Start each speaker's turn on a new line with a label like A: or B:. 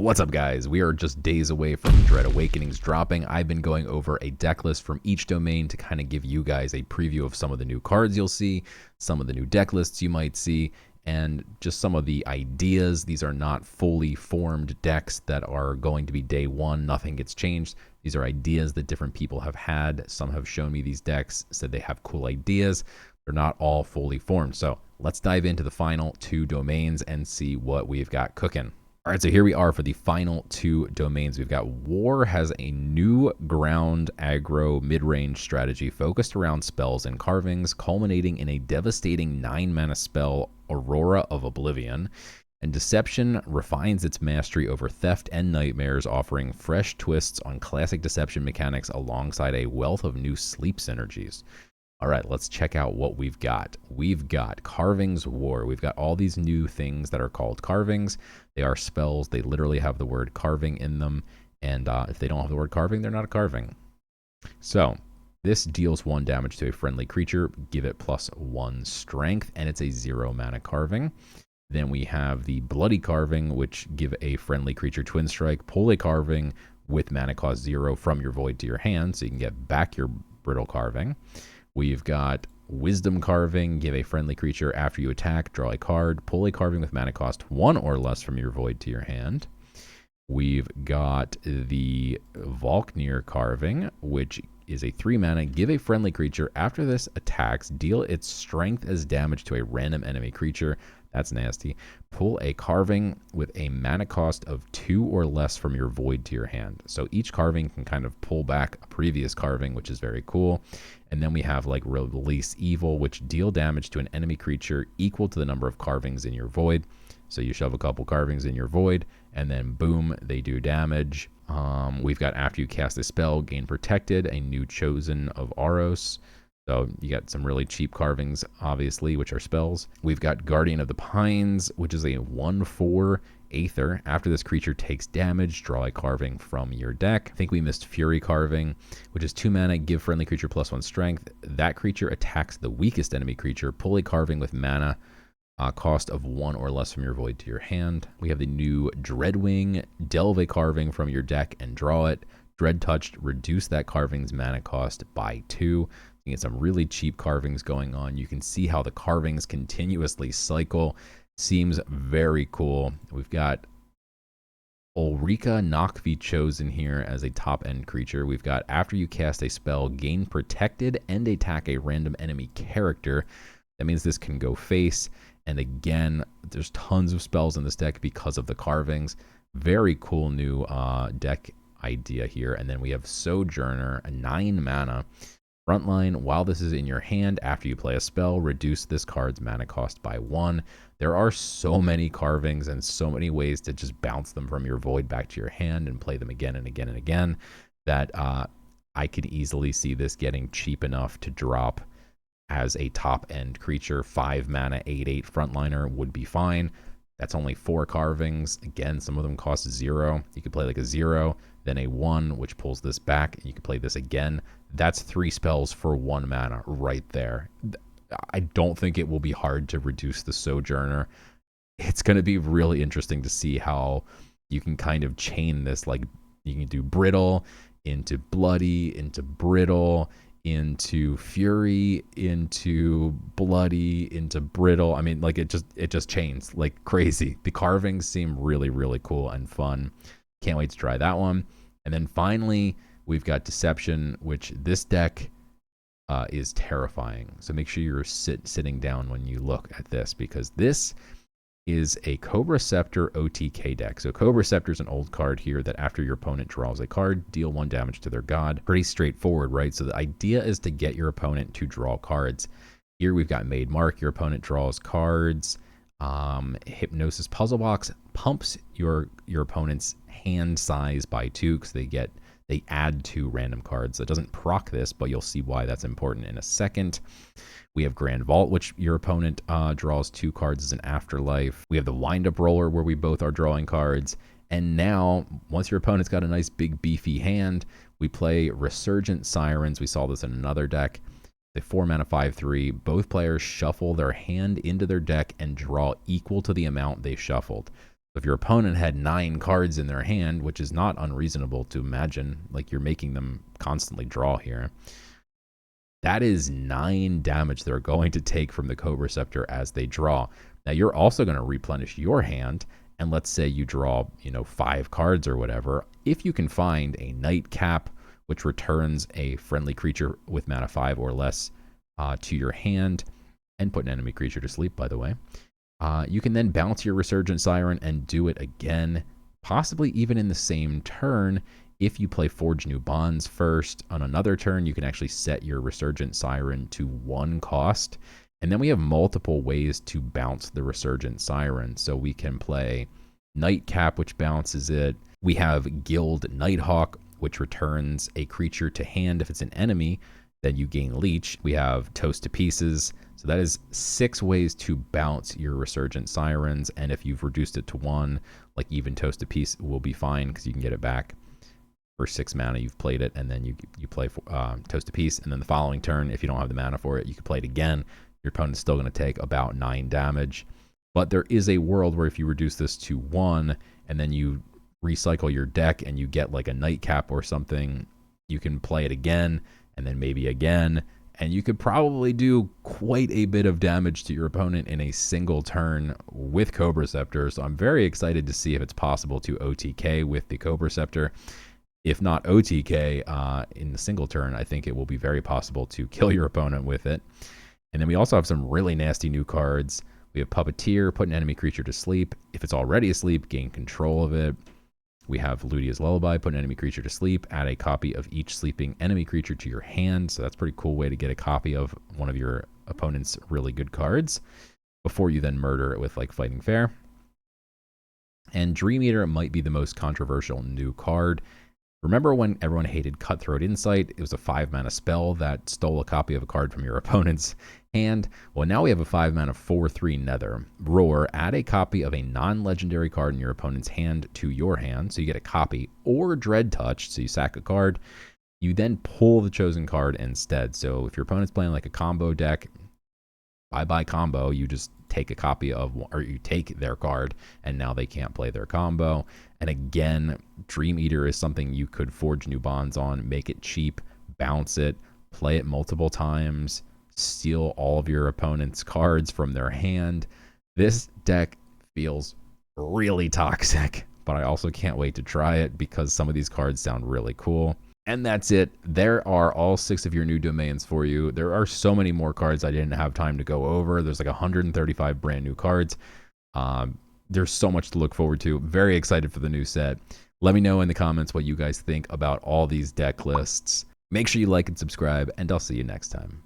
A: What's up, guys? We are just days away from Dread Awakenings dropping. I've been going over a deck list from each domain to kind of give you guys a preview of some of the new cards you'll see, some of the new deck lists you might see, and just some of the ideas. These are not fully formed decks that are going to be day one. Nothing gets changed. These are ideas that different people have had. Some have shown me these decks, said they have cool ideas. They're not all fully formed. So let's dive into the final two domains and see what we've got cooking. All right, so here we are for the final two domains. We've got War has a new ground aggro mid-range strategy focused around spells and carvings, culminating in a devastating 9-mana spell, Aurora of Oblivion. And Deception refines its mastery over theft and nightmares, offering fresh twists on classic deception mechanics alongside a wealth of new sleep synergies. All right, let's check out what we've got. We've got Carvings War. We've got all these new things that are called carvings. They are spells. They literally have the word carving in them. And if they don't have the word carving, they're not a carving. So this deals 1 damage to a friendly creature. Give it +1 strength, and it's a 0-mana carving. Then we have the Bloody Carving, which give a friendly creature twin strike. Pull a carving with mana cost 0 from your void to your hand, so you can get back your brittle carving. We've got Wisdom Carving. Give a friendly creature after you attack, draw a card, pull a carving with mana cost 1 or less from your void to your hand. We've got the Valknir Carving, which is a 3-mana. Give a friendly creature after this attacks, deal its strength as damage to a random enemy creature. That's nasty. Pull a carving with a mana cost of 2 or less from your void to your hand. So each carving can kind of pull back a previous carving, which is very cool. And then we have like Release Evil, which deal damage to an enemy creature equal to the number of carvings in your void. So you shove a couple carvings in your void, and then boom, they do damage. We've got after you cast a spell, gain protected, a new chosen of Aros. So you got some really cheap carvings, obviously, which are spells. We've got Guardian of the Pines, which is a 1/4 Aether. After this creature takes damage, draw a carving from your deck. I think we missed Fury Carving, which is 2 mana. Give friendly creature +1 strength. That creature attacks the weakest enemy creature. Pull a carving with mana cost of 1 or less from your void to your hand. We have the new Dreadwing. Delve a carving from your deck and draw it. Dread Touched. Reduce that carving's mana cost by 2. You get some really cheap carvings going on. You can see how the carvings continuously cycle. Seems very cool. We've got Ulrika Nokvi chosen here as a top end creature. We've got after you cast a spell, gain protected and attack a random enemy character. That means this can go face. And again, there's tons of spells in this deck because of the carvings. Very cool new deck idea here. And then we have Sojourner, a 9-mana. Frontline, while this is in your hand, after you play a spell, reduce this card's mana cost by 1. There are so many carvings and so many ways to just bounce them from your void back to your hand and play them again and again and again that I could easily see this getting cheap enough to drop as a top-end creature. 5-mana, 8/8 frontliner would be fine. That's only 4 carvings. Again, some of them cost 0. You could play like a 0, then a 1, which pulls this back. You could play this again. That's 3 spells for 1 mana right there. I don't think it will be hard to reduce the Sojourner. It's going to be really interesting to see how you can kind of chain this. Like, you can do Brittle into Bloody, into Brittle, into Fury, into Bloody, into Brittle. I mean, like, it just chains like crazy. The carvings seem really, really cool and fun. Can't wait to try that one. And then finally, we've got Deception, which this deck is terrifying. So make sure you're sitting down when you look at this, because this is a Cobra Scepter OTK deck. So Cobra Scepter is an old card here that after your opponent draws a card, deal 1 damage to their god. Pretty straightforward, right? So the idea is to get your opponent to draw cards. Here we've got Made Mark. Your opponent draws cards. Hypnosis Puzzle Box pumps your opponent's hand size by 2 because they add 2 random cards. So it doesn't proc this, but you'll see why that's important in a second. We have Grand Vault, which your opponent draws 2 cards as an afterlife. We have the Wind-Up Roller, where we both are drawing cards. And now, once your opponent's got a nice big beefy hand, we play Resurgent Sirens. We saw this in another deck. The 4-mana 5/3. Both players shuffle their hand into their deck and draw equal to the amount they shuffled. If your opponent had 9 cards in their hand, which is not unreasonable to imagine, like you're making them constantly draw here, that is 9 damage they're going to take from the Cobrceptor as they draw. Now you're also going to replenish your hand, and let's say you draw, 5 cards or whatever. If you can find a Nightcap, which returns a friendly creature with mana 5 or less to your hand, and put an enemy creature to sleep, by the way, you can then bounce your Resurgent Siren and do it again, possibly even in the same turn. If you play Forge New Bonds first, on another turn, you can actually set your Resurgent Siren to 1 cost. And then we have multiple ways to bounce the Resurgent Siren. So we can play Nightcap, which bounces it. We have Guild Nighthawk, which returns a creature to hand if it's an enemy. Then you gain Leech. We have Toast to Pieces. So that is 6 ways to bounce your Resurgent Sirens. And if you've reduced it to 1, like even Toast to Piece will be fine because you can get it back for 6 mana. You've played it, and then you play Toast to Piece. And then the following turn, if you don't have the mana for it, you can play it again. Your opponent's still going to take about 9 damage. But there is a world where if you reduce this to 1, and then you recycle your deck and you get like a Nightcap or something, you can play it again, and then maybe again, and you could probably do quite a bit of damage to your opponent in a single turn with Cobrceptor. So I'm very excited to see if it's possible to OTK with the Cobrceptor. If not OTK in the single turn, I think it will be very possible to kill your opponent with it. And then we also have some really nasty new cards. We have Puppeteer, put an enemy creature to sleep. If it's already asleep, gain control of it. We have Ludia's Lullaby, put an enemy creature to sleep, add a copy of each sleeping enemy creature to your hand. So that's a pretty cool way to get a copy of one of your opponent's really good cards before you then murder it with like Fighting Fair. And Dream Eater might be the most controversial new card. Remember when everyone hated Cutthroat Insight? It was a 5 mana spell that stole a copy of a card from your opponent's hand. Well, now we have a 5 mana 4/3 Nether. Roar, add a copy of a non-legendary card in your opponent's hand to your hand. So you get a copy, or Dread Touch, so you sack a card. You then pull the chosen card instead. So if your opponent's playing like a combo deck, bye-bye combo, you just take a copy of, or you take their card, and now they can't play their combo. And again, Dream Eater is something you could forge new bonds on, make it cheap, bounce it, play it multiple times, steal all of your opponent's cards from their hand. This deck feels really toxic, but I also can't wait to try it because some of these cards sound really cool. And that's it. There are all 6 of your new domains for you. There are so many more cards I didn't have time to go over. There's like 135 brand new cards. There's so much to look forward to. Very excited for the new set. Let me know in the comments what you guys think about all these deck lists. Make sure you like and subscribe, and I'll see you next time.